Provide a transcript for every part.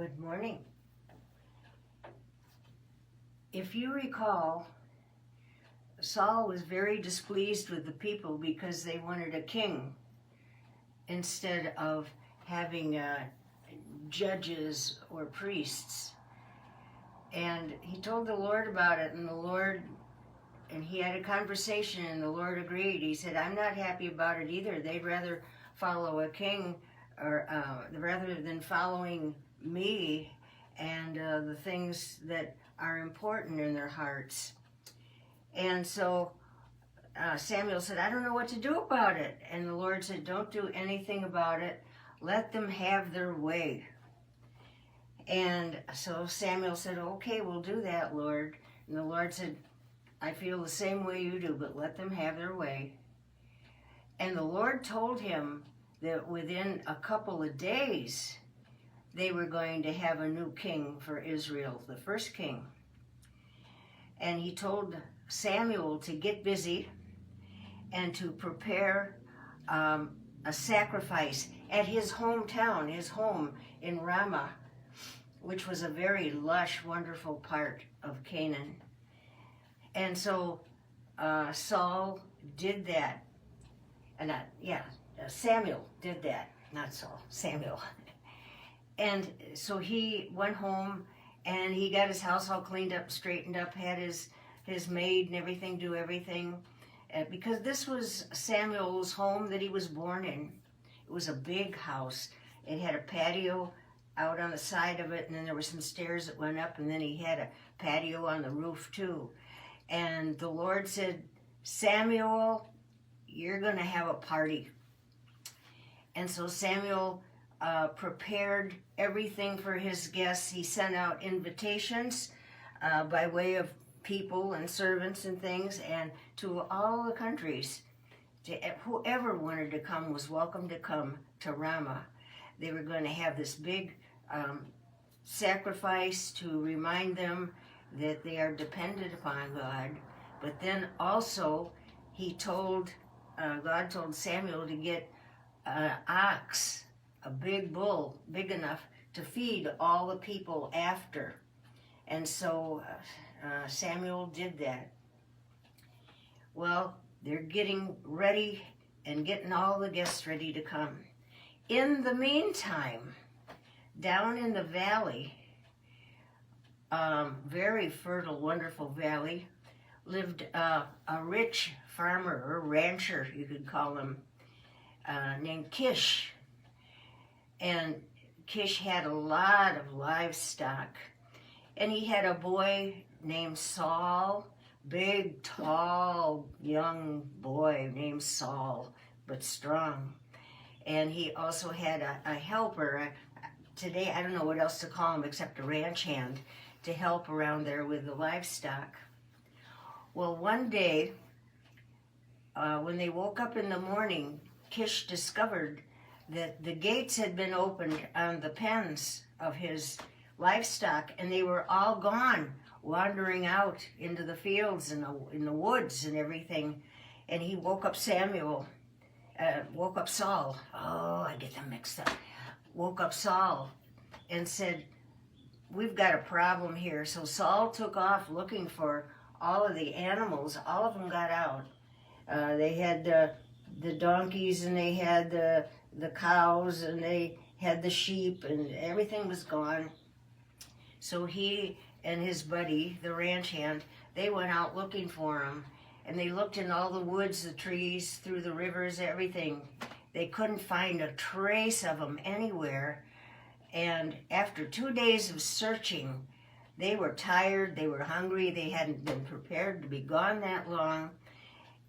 Good morning. If you recall, Saul was very displeased with the people because they wanted a king instead of having judges or priests. And he told the Lord about it, and he had a conversation, and the Lord agreed. He said, I'm not happy about it either. They'd rather follow a king or rather than following me and the things that are important in their hearts. And so Samuel said, I don't know what to do about it. And the Lord said, don't do anything about it. Let them have their way. And so Samuel said, okay, we'll do that, Lord. And the Lord said, I feel the same way you do, but let them have their way. And the Lord told him that within a couple of days, they were going to have a new king for Israel, the first king. And he told Samuel to get busy and to prepare a sacrifice at his hometown, his home in Ramah, which was a very lush, wonderful part of Canaan. And so Saul did that. And Samuel did that. Not Saul, Samuel. And so he went home and he got his house all cleaned up, straightened up, had his maid and everything do everything. Because this was Samuel's home that he was born in. It was a big house. It had a patio out on the side of it, and then there were some stairs that went up, and then he had a patio on the roof too. And the Lord said, Samuel, you're going to have a party. And so Samuel prepared everything for his guests. He sent out invitations by way of people and servants and things, and to all the countries. Whoever wanted to come was welcome to come to Ramah. They were going to have this big sacrifice to remind them that they are dependent upon God. But then also, God told Samuel to get an ox, a big bull, big enough to feed all the people after. And so Samuel did that. Well, they're getting ready and getting all the guests ready to come. In the meantime, down in the valley, very fertile, wonderful valley, lived a rich farmer or rancher, you could call him, named Kish. And Kish had a lot of livestock. And he had a boy named Saul, big, tall, young boy named Saul, but strong. And he also had a helper. Today, I don't know what else to call him except a ranch hand to help around there with the livestock. Well, one day, when they woke up in the morning, Kish discovered that the gates had been opened on the pens of his livestock, and they were all gone, wandering out into the fields and in the woods and everything. And he woke up Saul. Oh, I get them mixed up. Woke up Saul and said, we've got a problem here. So Saul took off looking for all of the animals. All of them got out. They had the donkeys, and they had the cows, and they had the sheep, and everything was gone. So he and his buddy, the ranch hand, they went out looking for him. And they looked in all the woods, the trees, through the rivers, everything. They couldn't find a trace of him anywhere. And after 2 days of searching, they were tired, they were hungry, they hadn't been prepared to be gone that long.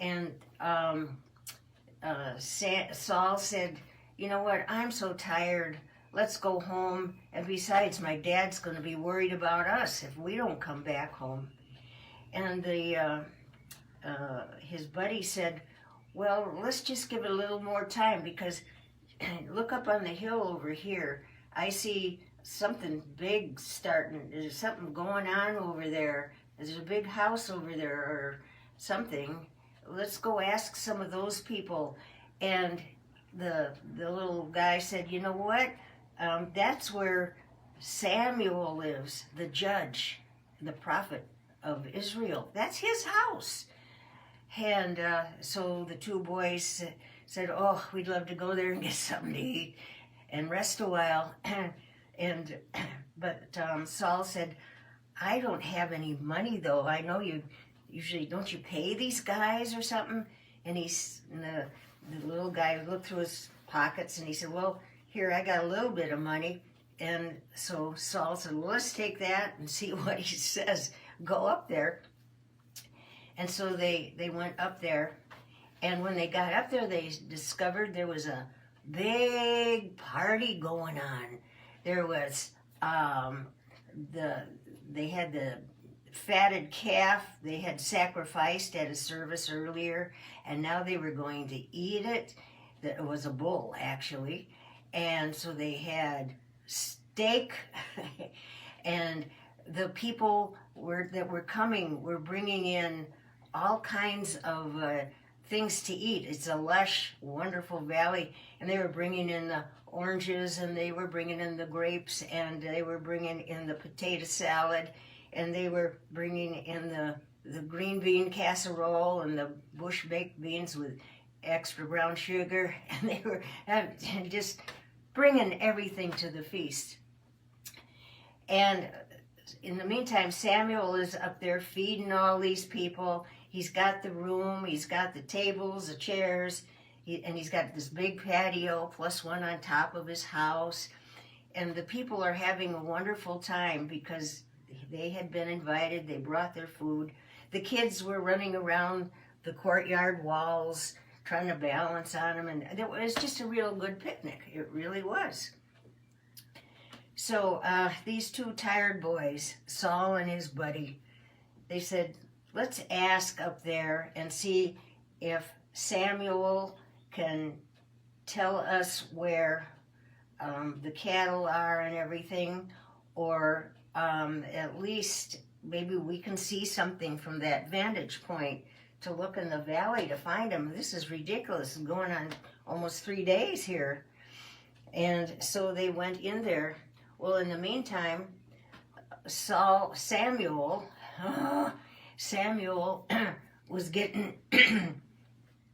And Saul said, you know what, I'm so tired, let's go home. And besides, my dad's going to be worried about us if we don't come back home. And his buddy said, well, let's just give it a little more time, because look up on the hill over here. I see something big starting. There's something going on over there. There's a big house over there or something. Let's go ask some of those people. And the little guy said, you know what? That's where Samuel lives, the judge, the prophet of Israel. That's his house. And so the two boys said, oh, we'd love to go there and get something to eat and rest a while. But Saul said, I don't have any money, though. I know you usually, don't you pay these guys or something? And the little guy looked through his pockets and he said, well, here, I got a little bit of money. And so Saul said, well, let's take that and see what he says. Go up there. And so they went up there. And when they got up there, they discovered there was a big party going on. There was, they had the fatted calf they had sacrificed at a service earlier, and now they were going to eat it. It was a bull, actually. And so they had steak, and the people that were coming were bringing in all kinds of things to eat. It's a lush, wonderful valley, and they were bringing in the oranges, and they were bringing in the grapes, and they were bringing in the potato salad, and they were bringing in the green bean casserole and the bush baked beans with extra brown sugar, and they were just bringing everything to the feast. And in the meantime, Samuel is up there feeding all these people. He's got the room, he's got the tables, the chairs, and he's got this big patio plus one on top of his house. And the people are having a wonderful time because they had been invited. They brought their food. The kids were running around the courtyard walls trying to balance on them. And it was just a real good picnic. It really was. So these two tired boys, Saul and his buddy, they said, let's ask up there and see if Samuel can tell us where the cattle are and everything, or at least maybe we can see something from that vantage point to look in the valley to find them. This is ridiculous, going on almost 3 days here. And so they went in there. Well, in the meantime, Samuel was getting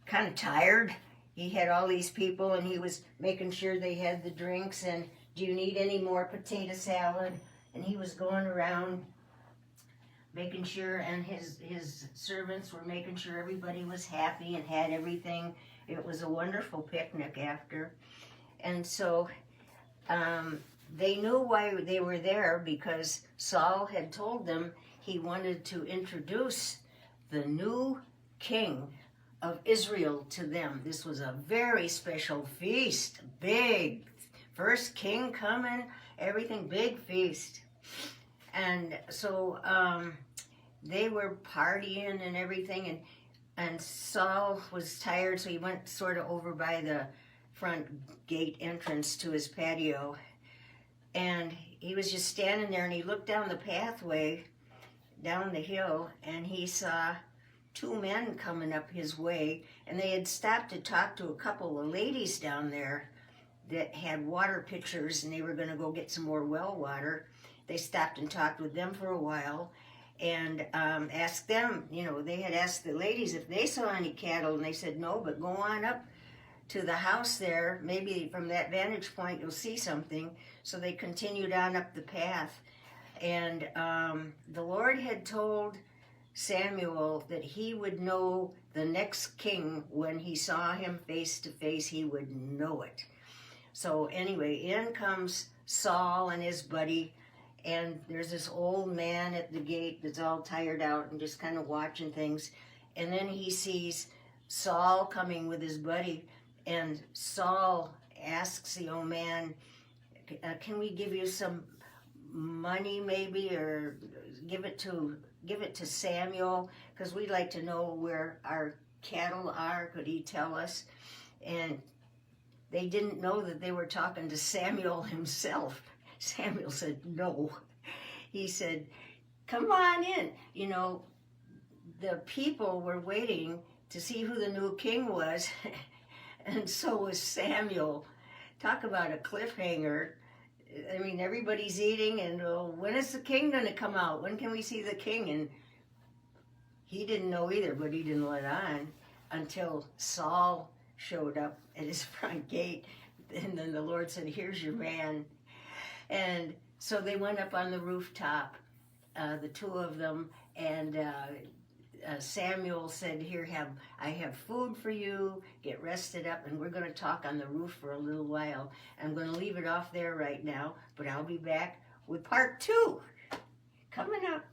kind of tired. He had all these people, and he was making sure they had the drinks, and do you need any more potato salad? And he was going around making sure, and his servants were making sure everybody was happy and had everything. It was a wonderful picnic after. And so they knew why they were there, because Saul had told them he wanted to introduce the new king of Israel to them. This was a very special feast, big, first king coming, everything, big feast. And so they were partying and everything, and Saul was tired, so he went sort of over by the front gate entrance to his patio, and he was just standing there, and he looked down the pathway down the hill, and he saw two men coming up his way, and they had stopped to talk to a couple of ladies down there that had water pitchers, and they were going to go get some more well water. They stopped and talked with them for a while, and asked them, they had asked the ladies if they saw any cattle, and they said no, but go on up to the house there. Maybe from that vantage point you'll see something. So they continued on up the path, and the Lord had told Samuel that he would know the next king when he saw him face to face. He would know it. So anyway, in comes Saul and his buddy, and there's this old man at the gate that's all tired out and just kind of watching things. And then he sees Saul coming with his buddy, and Saul asks the old man, can we give you some money maybe, or give it to Samuel, because we'd like to know where our cattle are. Could he tell us? And they didn't know that they were talking to Samuel himself. Samuel said no. He said, come on in. The people were waiting to see who the new king was, and so was Samuel. Talk about a cliffhanger. I mean, everybody's eating, and when is the king going to come out? When can we see the king? And he didn't know either, but he didn't let on until Saul showed up at his front gate. And then the Lord said, here's your man. And so they went up on the rooftop, the two of them, and Samuel said, here, I have food for you, get rested up, and we're going to talk on the roof for a little while. I'm going to leave it off there right now, but I'll be back with part 2 coming up.